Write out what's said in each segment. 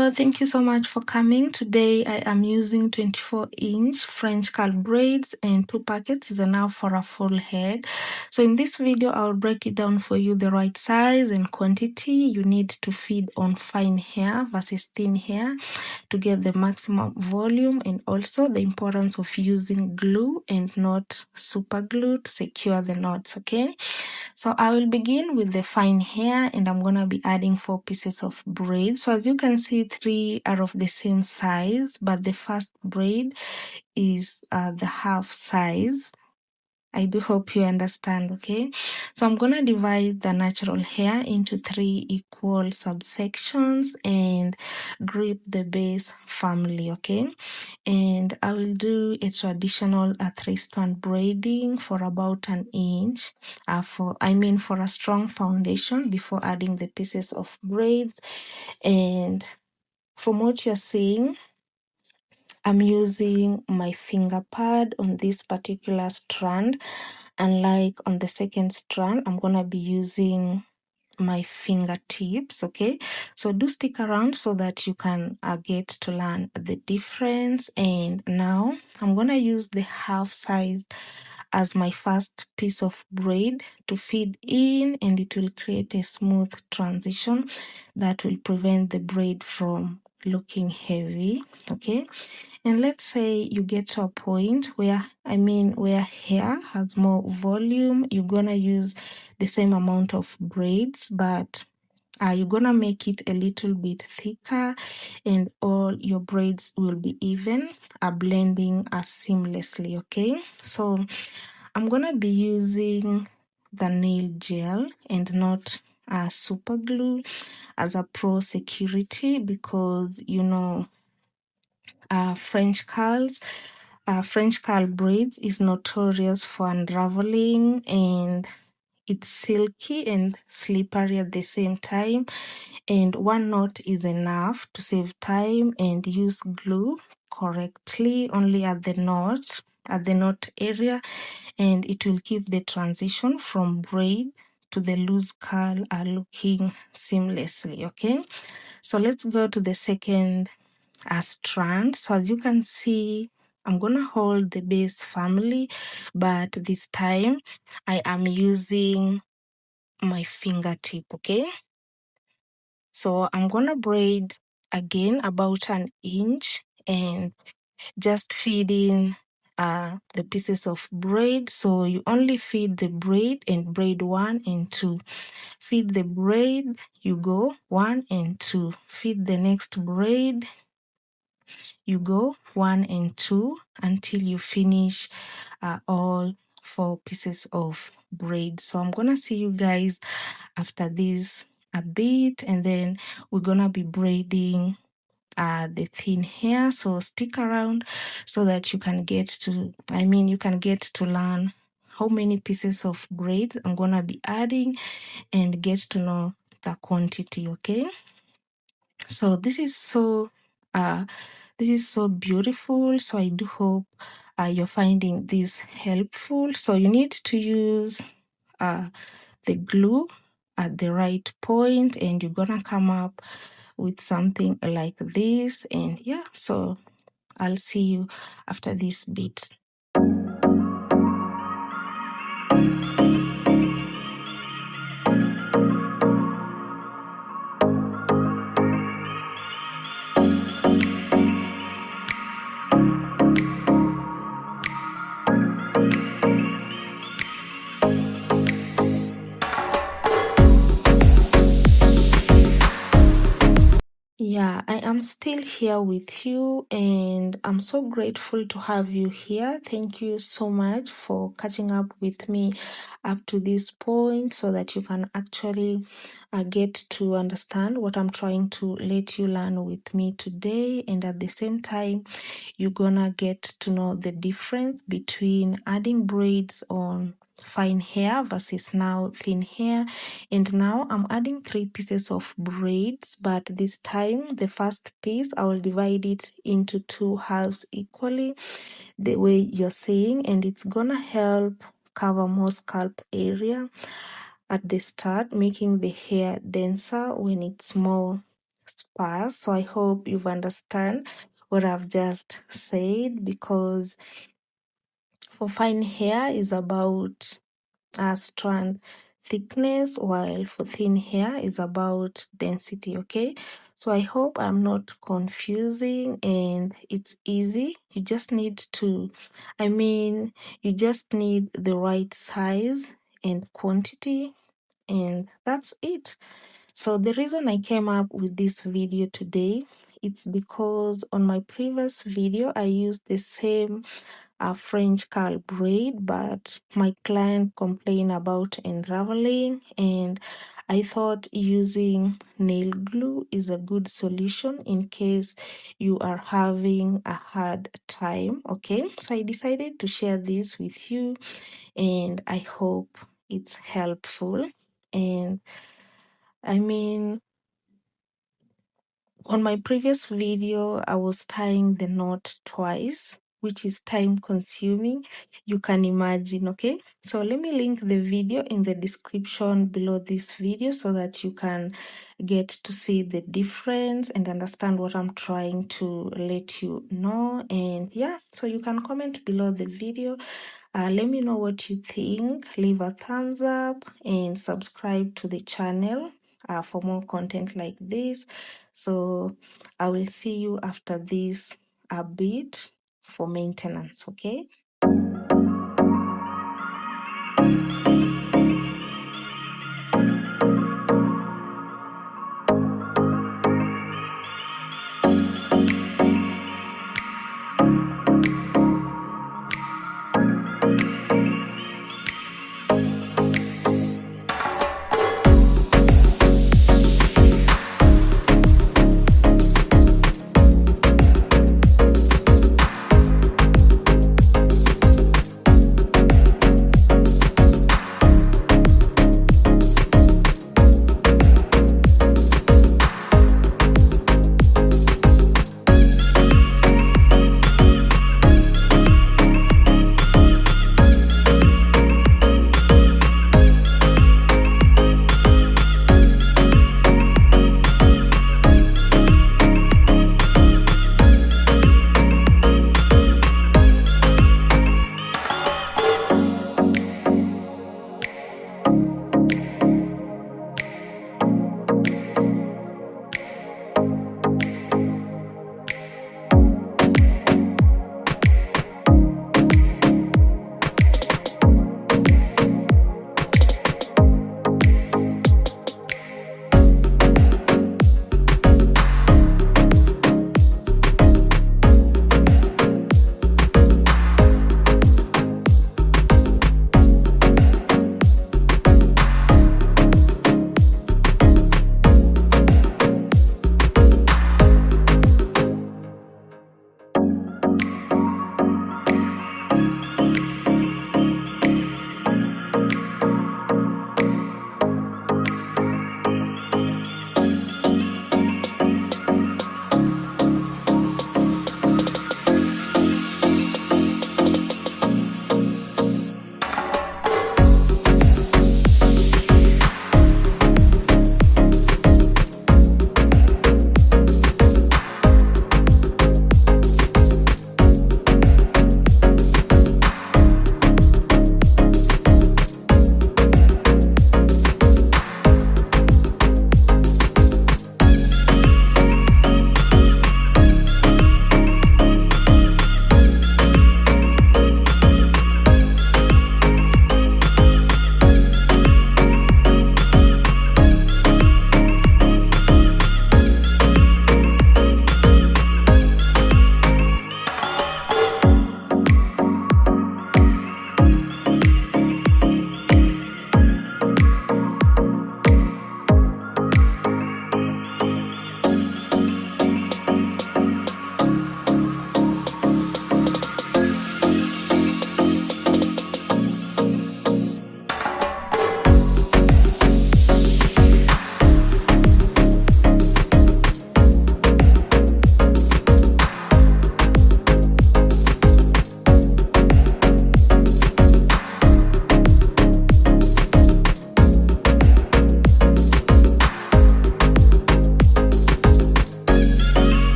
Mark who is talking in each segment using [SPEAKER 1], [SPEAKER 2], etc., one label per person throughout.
[SPEAKER 1] Hello, thank you so much for coming. Today I am using 24-inch French curl braids, and 2 packets is enough for a full head. So in this video, I'll break it down for you the right size and quantity you need to feed on fine hair versus thin hair to get the maximum volume, and also the importance of using glue and not super glue to secure the knots, okay? So I will begin with the fine hair, and I'm gonna be adding 4 pieces of braid. So as you can see, 3 are of the same size, but the first braid is the half size. I do hope you understand, okay? So I'm gonna divide the natural hair into 3 equal subsections and grip the base firmly, okay? And I will do a traditional 3-strand braiding for about an inch for a strong foundation before adding the pieces of braids. And from what you're seeing, I'm using my finger pad on this particular strand. Unlike on the second strand, I'm gonna be using my fingertips, okay? So do stick around so that you can get to learn the difference. And now I'm gonna use the half size as my first piece of braid to feed in, and it will create a smooth transition that will prevent the braid from looking heavy, okay? And let's say you get to a point where hair has more volume, you're gonna use the same amount of braids, but you're gonna make it a little bit thicker, and all your braids will be even, blending seamlessly, okay? So I'm gonna be using the nail gel and not super glue as a pro security, because you know French curl braids is notorious for unraveling, and it's silky and slippery at the same time, and 1 knot is enough to save time, and use glue correctly only at the knot area, and it will keep the transition from braid to the loose curl looking seamlessly, okay? So let's go to the second strand. So as you can see, I'm gonna hold the base firmly, but this time I am using my fingertip, okay? So I'm gonna braid again about an inch and just feed in the pieces of braid. So you only feed the braid and braid 1 and 2. Feed the braid, you go 1 and 2. Feed the next braid, you go 1 and 2 until you finish all 4 pieces of braid. So I'm gonna see you guys after this a bit, and then we're gonna be braiding the thin hair. So stick around so that you can get to learn how many pieces of braids I'm gonna be adding and get to know the quantity, okay? So this is so beautiful. So I do hope you're finding this helpful. So you need to use the glue at the right point, and you're gonna come up with something like this. And yeah, so I'll see you after this bit. Yeah, I am still here with you, and I'm so grateful to have you here. Thank you so much for catching up with me up to this point so that you can actually get to understand what I'm trying to let you learn with me today. And at the same time, you're gonna get to know the difference between adding braids on fine hair versus now thin hair. And now I'm adding 3 pieces of braids, but this time the first piece I will divide it into 2 halves equally, the way you're seeing, and it's gonna help cover more scalp area at the start, making the hair denser when it's more sparse. So I hope you've understand what I've just said, because for fine hair is about strand thickness, while for thin hair is about density. Okay, so I hope I'm not confusing and it's easy. You just need to, you just need the right size and quantity, and that's it. So the reason I came up with this video today, it's because on my previous video I used the same French curl braid, but my client complained about unraveling, and I thought using nail glue is a good solution in case you are having a hard time. Okay, so I decided to share this with you, and I hope it's helpful. And I mean, on my previous video, I was tying the knot twice, which is time consuming. You can imagine, okay? So let me link the video in the description below this video so that you can get to see the difference and understand what I'm trying to let you know. And yeah, so you can comment below the video. Let me know what you think. Leave a thumbs up and subscribe to the channel for more content like this. So I will see you after this a bit for maintenance, okay?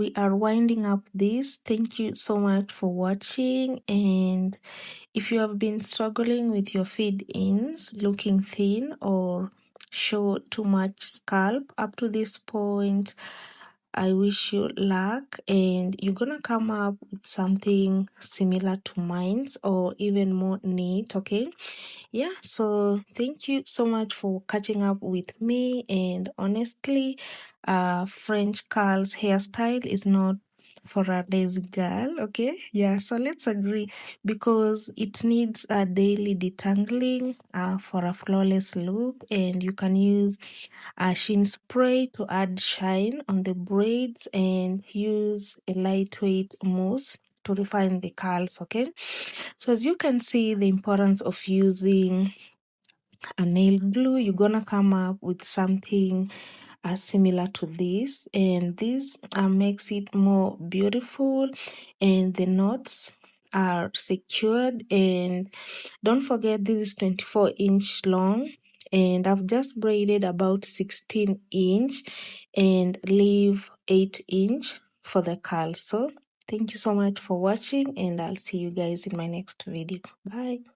[SPEAKER 1] we are winding up this. Thank you so much for watching, and if you have been struggling with your feed-ins, looking thin or show too much scalp up to this point, I wish you luck, and you're gonna come up with something similar to mine's or even more neat. Okay, yeah, so thank you so much for catching up with me. And honestly, French curls hairstyle is not for a lazy girl. Okay, yeah, so let's agree, because it needs a daily detangling for a flawless look. And you can use a sheen spray to add shine on the braids, and use a lightweight mousse to refine the curls. Okay, so as you can see, the importance of using a nail glue, you're gonna come up with something similar to this, and this makes it more beautiful, and the knots are secured. And don't forget, this is 24-inch long, and I've just braided about 16-inch and leave 8-inch for the curl. So thank you so much for watching, and I'll see you guys in my next video. Bye.